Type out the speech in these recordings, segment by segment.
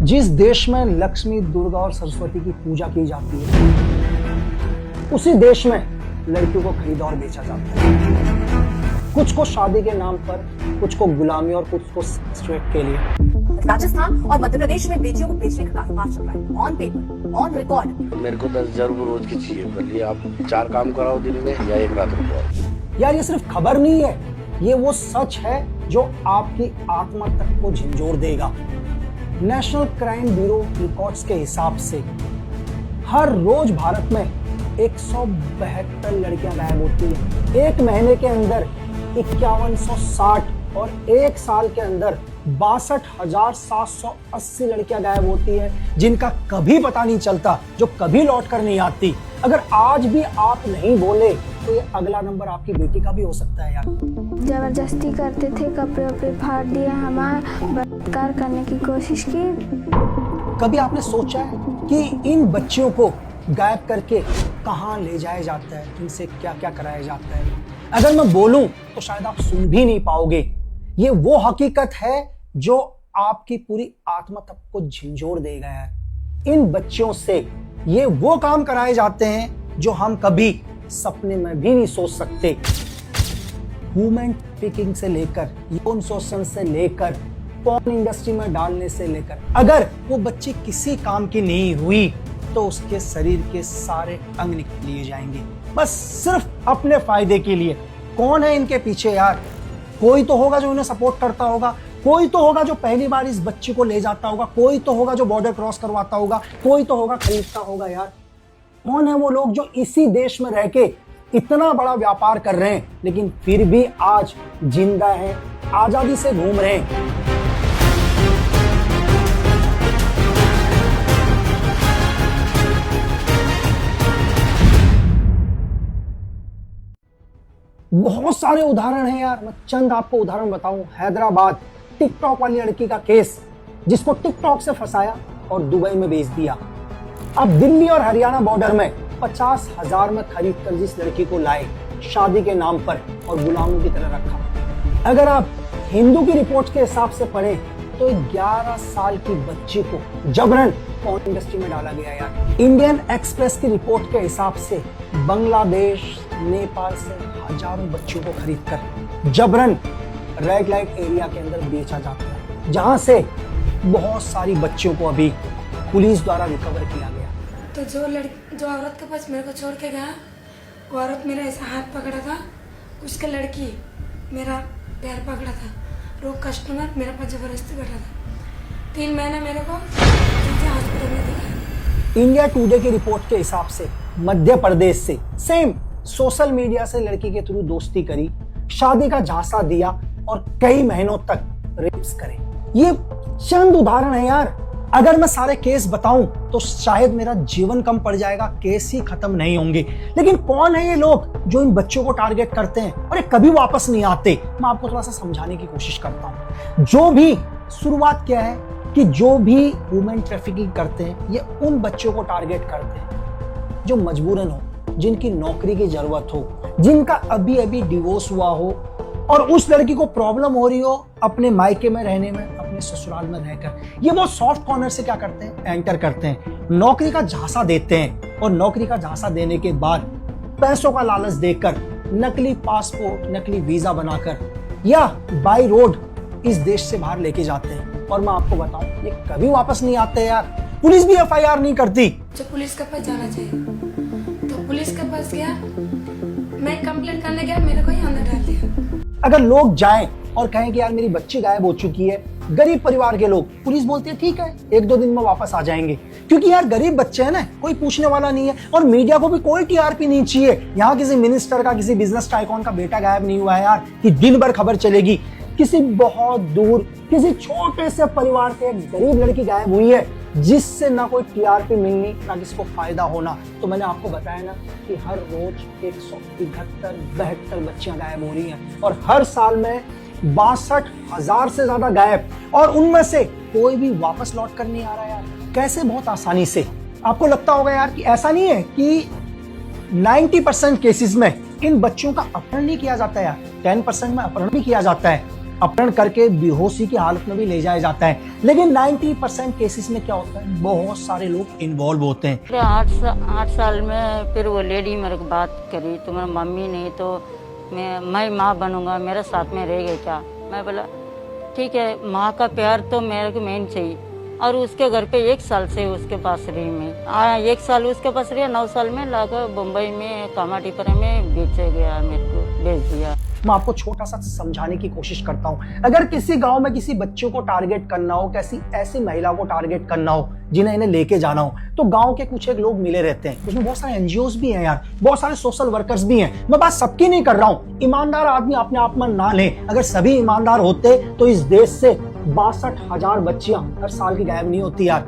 जिस देश में लक्ष्मी, दुर्गा और सरस्वती की पूजा की जाती है, उसी देश में लड़कियों को खरीदा और बेचा जाता है। कुछ को शादी के नाम पर, कुछ को गुलामी और कुछ को स्ट्रेट के लिए। राजस्थान और मध्य प्रदेश में बेटियों को बेचने का कारोबार चल रहा है, ऑन पेपर, ऑन रिकॉर्ड। मेरे को 10,000 रुपये रोज की चाहिए, भले आप 4 काम कराओ दिन में या 1 रात रुको। यार ये सिर्फ खबर नहीं है, ये वो सच है जो आपकी आत्मा तक को झंझोर देगा। नेशनल क्राइम ब्यूरो रिकॉर्ड्स के हिसाब से हर रोज भारत में 172 लड़कियां गायब होती हैं। एक महीने के अंदर 5160 और एक साल के अंदर 62,780 लड़कियां गायब होती हैं, जिनका कभी पता नहीं चलता, जो कभी लौट कर नहीं आती। अगर आज भी आप नहीं बोले तो ये अगला नंबर आपकी बेटी का भी हो सकता है यार। जबरदस्ती करते थे, कपड़े वपड़े फाड़ दिए, हमारा बलात्कार करने की कोशिश की। कभी आपने सोचा है कि इन बच्चियों को गायब करके कहाँ ले जाया जाता है, इनसे क्या क्या कराया जाता है? अगर मैं बोलूं तो शायद आप सुन भी नहीं पाओगे। ये वो हकीकत है जो आपकी पूरी आत्मा तक को झंझोर देगा यार। इन बच्चों से ये वो काम कराए जाते हैं जो हम कभी सपने में भी नहीं सोच सकते। ह्यूमन ट्रैफिकिंग से लेकर, यौन शोषण से लेकर, पॉर्न इंडस्ट्री में डालने से लेकर, अगर वो बच्ची किसी काम की नहीं हुई तो उसके शरीर के सारे अंग निकाल लिए जाएंगे, बस सिर्फ अपने फायदे के लिए। कौन है इनके पीछे यार? कोई तो होगा जो इन्हें सपोर्ट करता होगा, कोई तो होगा जो पहली बार इस बच्ची को ले जाता होगा, कोई तो होगा जो बॉर्डर क्रॉस करवाता होगा, कोई तो होगा खरीदता होगा यार। कौन है वो लोग जो इसी देश में रह के इतना बड़ा व्यापार कर रहे हैं, लेकिन फिर भी आज जिंदा हैं, आजादी से घूम रहे हैं? बहुत सारे उदाहरण हैं यार, मैं चंद आपको उदाहरण बताऊं। हैदराबाद टिकटॉक वाली लड़की का केस, जिसको टिकटॉक से फंसाया और दुबई में बेच दिया। अब दिल्ली और हरियाणा बॉर्डर में 50,000 में खरीद कर जिस लड़की को लाए शादी के नाम पर और गुलामों की तरह रखा। अगर आप हिंदू की रिपोर्ट के हिसाब से पढ़े तो 11 साल की बच्ची को जबरन पॉर्न इंडस्ट्री में डाला गया यार। इंडियन एक्सप्रेस की रिपोर्ट के हिसाब से बांग्लादेश, नेपाल से हजारों बच्चों को खरीदकर जबरन रेड लाइट एरिया के अंदर बेचा जाता है, जहां से बहुत सारी बच्चियों को अभी पुलिस द्वारा रिकवर किया गया। तो जो औरत के पास मेरे को छोड़ के गया, वो औरत मेरा ऐसा हाथ पकड़ा था, उसका लड़की मेरा पैर पकड़ा था, वो कस्टमर मेरे पास जबरदस्ती बैठा था। 3 महीने मेरे को हॉस्पिटल में दिखाया। इंडिया टुडे की रिपोर्ट के हिसाब से मध्य प्रदेश से सेम सोशल मीडिया से लड़की के थ्रू दोस्ती करी, शादी का झांसा दिया और कई महीनों तक रेप्स करे। ये चंद उदाहरण है यार। अगर मैं सारे केस बताऊं तो शायद मेरा जीवन कम पड़ जाएगा, केस ही खत्म नहीं होंगे। लेकिन कौन है ये लोग जो इन बच्चों को टारगेट करते हैं और ये कभी वापस नहीं आते? मैं आपको थोड़ा सा समझाने की कोशिश करता हूं। जो भी शुरुआत क्या है कि जो भी ह्यूमन ट्रैफिकिंग करते हैं, ये उन बच्चों को टारगेट करते हैं जो मजबूरन हो, जिनकी नौकरी की जरूरत हो, जिनका अभी अभी डिवोर्स हुआ हो और उस लड़की को प्रॉब्लम हो रही हो अपने मायके में रहने में, अपने ससुराल में रहकर। ये वो सॉफ्ट कॉर्नर से क्या करते हैं, एंटर करते हैं, नौकरी का झांसा देते हैं और नौकरी का झांसा देने के बाद पैसों का लालच देकर नकली पासपोर्ट, नकली वीजा बनाकर या बाय रोड इस देश से बाहर लेके जाते हैं। और मैं आपको बताऊं, ये कभी वापस नहीं आते यार। पुलिस भी FIR नहीं करती। जो पुलिस के पास जाना चाहिए तो पुलिस के पास गया, मैं कंप्लेंट करने गया, मेरे को ही अंदर डाल दिया। अगर लोग जाएं और कहें कि यार मेरी बच्ची गायब हो चुकी है, गरीब परिवार के लोग, पुलिस बोलती है ठीक है 1-2 दिन में वापस आ जाएंगे, क्योंकि यार गरीब बच्चे हैं ना, कोई पूछने वाला नहीं है और मीडिया को भी कोई TRP नहीं चाहिए। यहाँ किसी मिनिस्टर का, किसी बिजनेस टाइकॉन का बेटा गायब नहीं हुआ है यार कि दिन भर खबर चलेगी। किसी बहुत दूर, किसी छोटे से परिवार से एक गरीब लड़की गायब हुई है, जिससे ना कोई TRP मिलनी, ना किसको फायदा होना। तो मैंने आपको बताया ना कि हर रोज 171-72 बच्चियां गायब हो रही हैं और हर साल में 62,000 से ज्यादा गायब, और उनमें से कोई भी वापस लौट कर नहीं आ रहा यार। कैसे? बहुत आसानी से। आपको लगता होगा यार कि ऐसा नहीं है कि 90% केसेस में इन बच्चों का अपहरण नहीं किया जाता है यार, 10% में अपहरण भी किया जाता है। अपहरण करके बेहोशी की हालत में भी ले जाया जाता है। लेकिन 90% केसेस में क्या होता है, बहुत सारे लोग इन्वॉल्व होते हैं। 8 साल में फिर वो लेडी मेरे को बात करी, तुम्हारी मम्मी नहीं तो मैं माँ बनूंगा, मेरे साथ में रहेगी क्या? मैं बोला ठीक है, माँ का प्यार तो मेरे को मेन चाहिए। और उसके घर पे 1 साल से उसके पास रही मैं। 1 साल उसके पास रही, 9 साल में लाकर मुंबई में कामाटीपुरा में बेचे गया, मेरे को बेच दिया। मैं आपको छोटा सा समझाने की कोशिश करता हूं। अगर किसी गांव में किसी बच्चों को टारगेट करना हो, किसी ऐसी महिला को टारगेट करना हो जिन्हें इन्हें लेके जाना हो, तो गांव के कुछ एक लोग मिले रहते हैं। उसमें बहुत सारे एनजीओज भी हैं यार, बहुत सारे सोशल वर्कर्स भी हैं। मैं बात सबकी नहीं कर रहा हूं। ईमानदार आदमी अपने आप में ना ले। अगर सभी ईमानदार होते तो इस देश से 62,000 बच्चियां हर साल की गायब नहीं होती यार।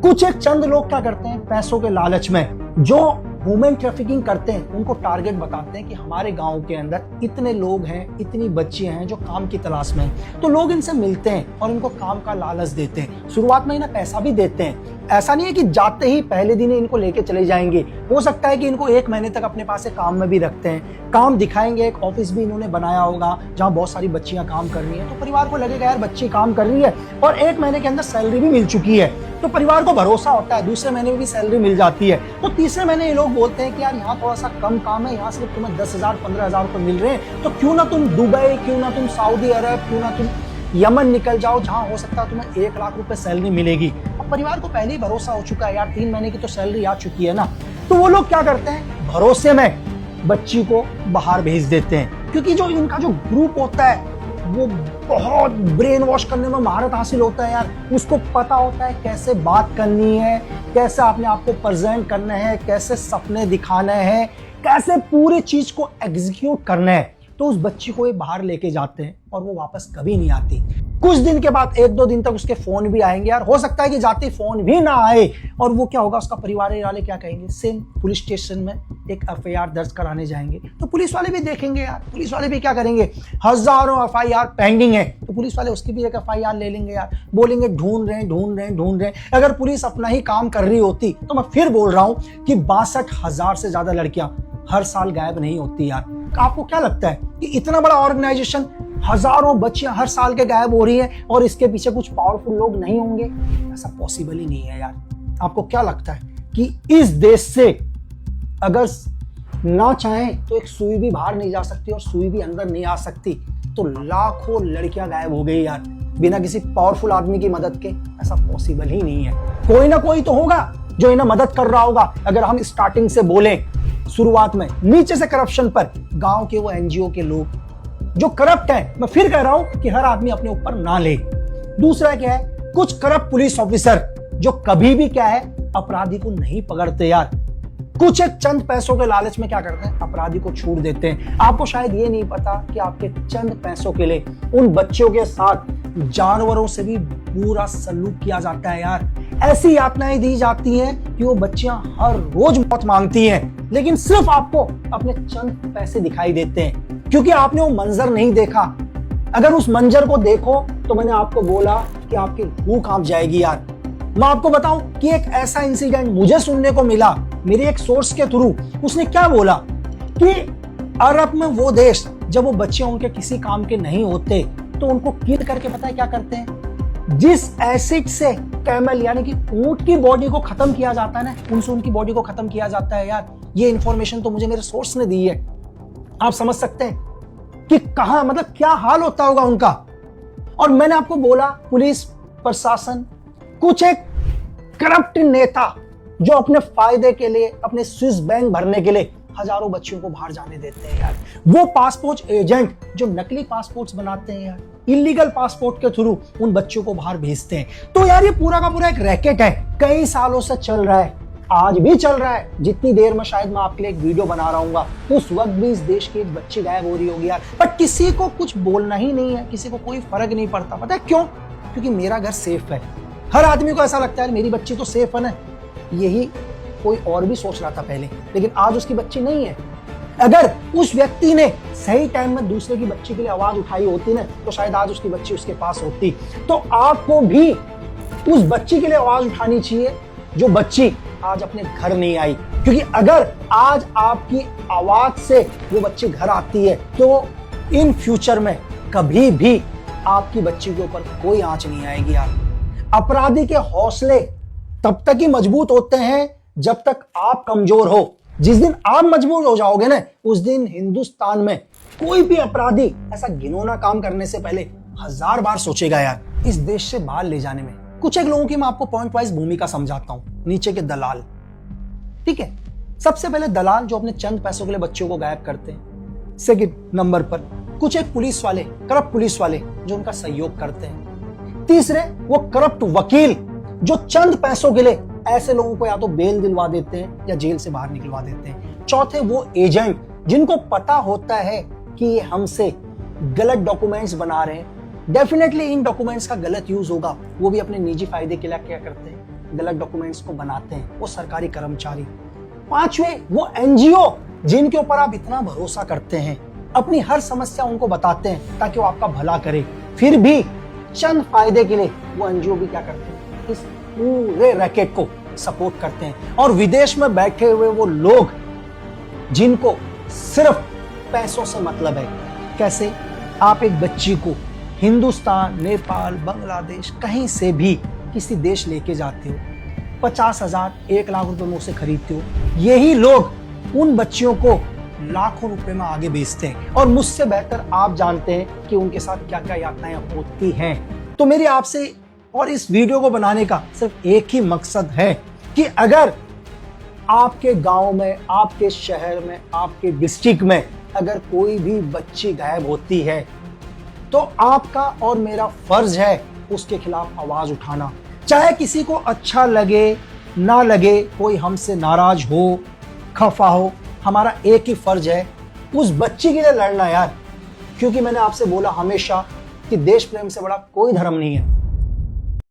कुछ एक चंद लोग क्या करते हैं, पैसों के लालच में जो ह्यूमन ट्रैफिकिंग करते हैं उनको टारगेट बताते हैं कि हमारे गांव के अंदर इतने लोग हैं, इतनी बच्चियां हैं जो काम की तलाश में हैं। तो लोग इनसे मिलते हैं और इनको काम का लालच देते हैं। शुरुआत में इन्हें पैसा भी देते हैं। ऐसा नहीं है कि जाते ही पहले दिन इनको लेके चले जाएंगे। हो सकता है कि इनको 1 महीने तक अपने पास से काम में भी रखते हैं, काम दिखाएंगे। एक ऑफिस भी इन्होंने बनाया होगा जहां बहुत सारी बच्चियां काम कर रही हैं, तो परिवार को लगेगा यार बच्ची काम कर रही है और 1 महीने के अंदर सैलरी भी मिल चुकी है, तो परिवार को भरोसा होता है, दूसरे महीने में भी सैलरी मिल जाती है। तो तीसरे महीने ये लोग बोलते हैं कि यार यहाँ थोड़ा सा कम काम है, यहाँ सिर्फ तुम्हें 10,000 15,000 रुपए मिल रहे हैं, तो क्यों ना तुम दुबई, क्यों ना तुम सऊदी अरब, क्यों ना तुम यमन निकल जाओ, जहां हो सकता है तुम्हें 1 लाख रुपए सैलरी मिलेगी। अब परिवार को पहले ही भरोसा हो चुका है यार, 3 महीने की तो सैलरी आ चुकी है ना। तो वो लोग क्या करते हैं, भरोसे में बच्ची को बाहर भेज देते हैं, क्योंकि जो इनका जो ग्रुप होता है वो बहुत ब्रेन वॉश करने में महारत हासिल होता है यार। उसको पता होता है कैसे बात करनी है, कैसे अपने आप को प्रेजेंट करना है, कैसे सपने दिखाने हैं, कैसे पूरी चीज को एग्जीक्यूट करना है। तो उस बच्ची को ये बाहर लेके जाते हैं और वो वापस कभी नहीं आती। कुछ दिन के बाद 1-2 दिन तक उसके फोन भी आएंगे यार, हो सकता है कि जाते फोन भी ना आए। और वो क्या होगा, उसका परिवार वाले क्या कहेंगे, सेम पुलिस स्टेशन में एक FIR दर्ज कराने जाएंगे। तो पुलिस वाले भी देखेंगे यार, पुलिस वाले भी क्या करेंगे, हजारों FIR पेंडिंग है, तो पुलिस वाले उसकी भी एक FIR ले लेंगे यार, बोलेंगे ढूंढ रहे हैं। अगर पुलिस अपना ही काम कर रही होती तो मैं फिर बोल रहा हूं कि 62,000 से ज्यादा लड़कियां हर साल गायब नहीं होती यार। आपको क्या लगता है कि इतना बड़ा ऑर्गेनाइजेशन, हजारों बच्चियां हर साल के गायब हो रही हैं और इसके पीछे कुछ पावरफुल लोग नहीं होंगे? ऐसा पॉसिबल ही नहीं है यार। आपको क्या लगता है कि इस देश से अगर ना चाहें तो एक सुई भी बाहर नहीं जा सकती और सुई भी अंदर नहीं आ सकती, तो लाखों लड़कियां गायब हो गई यार बिना किसी पावरफुल आदमी की मदद के? ऐसा पॉसिबल ही नहीं है। कोई ना कोई तो होगा जो इन्हें मदद कर रहा होगा। अगर हम स्टार्टिंग से बोलें, शुरुआत में नीचे से करप्शन पर, गांव के वो NGO के लोग जो करप्ट हैं, मैं फिर कह रहा हूं कि हर आदमी अपने ऊपर ना ले। दूसरा क्या है, कुछ करप्ट पुलिस ऑफिसर जो कभी भी क्या है, अपराधी को नहीं पकड़ते यार। कुछ एक चंद पैसों के लालच में क्या करते हैं, अपराधी को छूट देते हैं। आपको शायद ये नहीं पता कि आपके चंद पैसों के लिए उन बच्चों के साथ जानवरों से भी बुरा सलूक किया जाता है यार। ऐसी यातनाएं दी जाती हैं कि वो बच्चियां हर रोज मौत मांगती हैं, लेकिन सिर्फ आपको अपने चंद पैसे दिखाई देते हैं, क्योंकि आपने वो मंजर नहीं देखा। अगर उस मंजर को देखो तो मैंने आपको बोला कि आपकी रूह कांप जाएगी यार। मैं आपको बताऊं कि एक ऐसा इंसिडेंट मुझे सुनने को मिला मेरे एक सोर्स के थ्रू। उसने क्या बोला कि अरब में वो देश, जब वो बच्चे उनके किसी काम के नहीं होते तो उनको किल करके पता है क्या करते हैं, जिस एसिड से कैमल यानी कि ऊंट की बॉडी को खत्म किया जाता है ना, उनसे उनकी बॉडी को खत्म किया जाता है यार। ये इंफॉर्मेशन तो मुझे मेरे सोर्स ने दी है। आप समझ सकते हैं कि कहां, मतलब क्या हाल होता होगा उनका। और मैंने आपको बोला पुलिस प्रशासन, कुछ एक करप्ट नेता जो अपने फायदे के लिए, अपने स्विस बैंक भरने के लिए हजारों बच्चियों को बाहर जाने देते हैं यार। वो पासपोर्ट एजेंट जो नकली पासपोर्ट्स बनाते हैं यार, इलीगल पासपोर्ट के थ्रू उन बच्चों को बाहर भेजते हैं। तो यार ये पूरा का पूरा एक रैकेट है, कई सालों से चल रहा है, आज भी चल रहा है। जितनी देर में शायद मैं आपके लिए एक वीडियो बना रहा हूँ, उस वक्त भी इस देश की एक बच्ची गायब हो रही होगी यार, पर किसी को कुछ बोलना ही नहीं है, किसी को कोई फर्क नहीं पड़ता। पता है क्यों? क्योंकि मेरा घर सेफ है। हर आदमी को ऐसा लगता है मेरी बच्ची तो सेफ है ना। यही कोई और भी सोच रहा था पहले, लेकिन आज उसकी बच्ची नहीं है। अगर उस व्यक्ति ने सही टाइम में दूसरे की बच्ची के लिए आवाज उठाई होती ना, तो शायद आज उसकी बच्ची उसके पास होती। तो आपको भी उस बच्ची के लिए आवाज उठानी चाहिए जो बच्ची आज अपने घर नहीं आई, क्योंकि अगर आज आपकी आवाज से वो बच्ची घर आती है तो इन फ्यूचर में कभी भी आपकी बच्ची के ऊपर कोई आंच नहीं आएगी यार। अपराधी के हौसले तब तक ही मजबूत होते हैं जब तक आप कमजोर हो। जिस दिन आप मजबूत हो जाओगे ना, उस दिन हिंदुस्तान में कोई भी अपराधी ऐसा घिनौना काम करने से पहले 1000 बार सोचेगा यार। इस देश से बाहर ले जाने में कुछ एक लोगों की मैं आपको पॉइंट वाइज भूमिका समझाता हूं। नीचे के दलाल, ठीक है, सबसे पहले दलाल जो अपने चंद पैसों के लिए बच्चों को गायब करते हैं। सेकंड नंबर पर कुछ एक पुलिस वाले, करप्ट पुलिस वाले जो उनका सहयोग करते हैं। तीसरे वो करप्ट वकील जो चंद पैसों के लिए ऐसे लोगों को या तो बेल दिलवा देते हैं या जेल से बाहर निकलवा देते हैं। चौथे वो एजेंट जिनको पता होता है कि ये हमसे गलत डॉक्यूमेंट्स बना रहे हैं, डेफिनेटली इन डॉक्यूमेंट्स का गलत यूज होगा, वो भी अपने निजी फायदे के लिए क्या करते हैं, गलत डॉक्यूमेंट्स को बनाते हैं, वो सरकारी कर्मचारी। पांचवे वो एनजीओ जिनके ऊपर आप इतना भरोसा करते हैं, अपनी हर समस्या उनको बताते हैं ताकि वो आपका भला करे, फिर भी चंद फायदे के लिए वो एनजीओ भी क्या करते हैं, इस पूरे रैकेट को सपोर्ट करते हैं। और विदेश में बैठे हुए वो लोग जिनको सिर्फ पैसों से मतलब है। कैसे? आप एक बच्ची को हिंदुस्तान, नेपाल, बांग्लादेश कहीं से भी किसी देश लेके जाते हो, 50,000, 1 लाख रुपए में उसे खरीदते हो, यही लोग उन बच्चियों को लाखों रुपए में आगे बेचते हैं। और मुझसे बेहतर आप जानते हैं कि उनके साथ क्या क्या यातनाएं होती हैं। तो मेरी आपसे और इस वीडियो को बनाने का सिर्फ एक ही मकसद है कि अगर आपके गांव में, आपके शहर में, आपके डिस्ट्रिक्ट में अगर कोई भी बच्ची गायब होती है तो आपका और मेरा फर्ज है उसके खिलाफ आवाज उठाना। चाहे किसी को अच्छा लगे ना लगे, कोई हमसे नाराज हो, खफा हो, हमारा एक ही फर्ज है उस बच्ची के लिए लड़ना यार। क्योंकि मैंने आपसे बोला हमेशा कि देश प्रेम से बड़ा कोई धर्म नहीं है।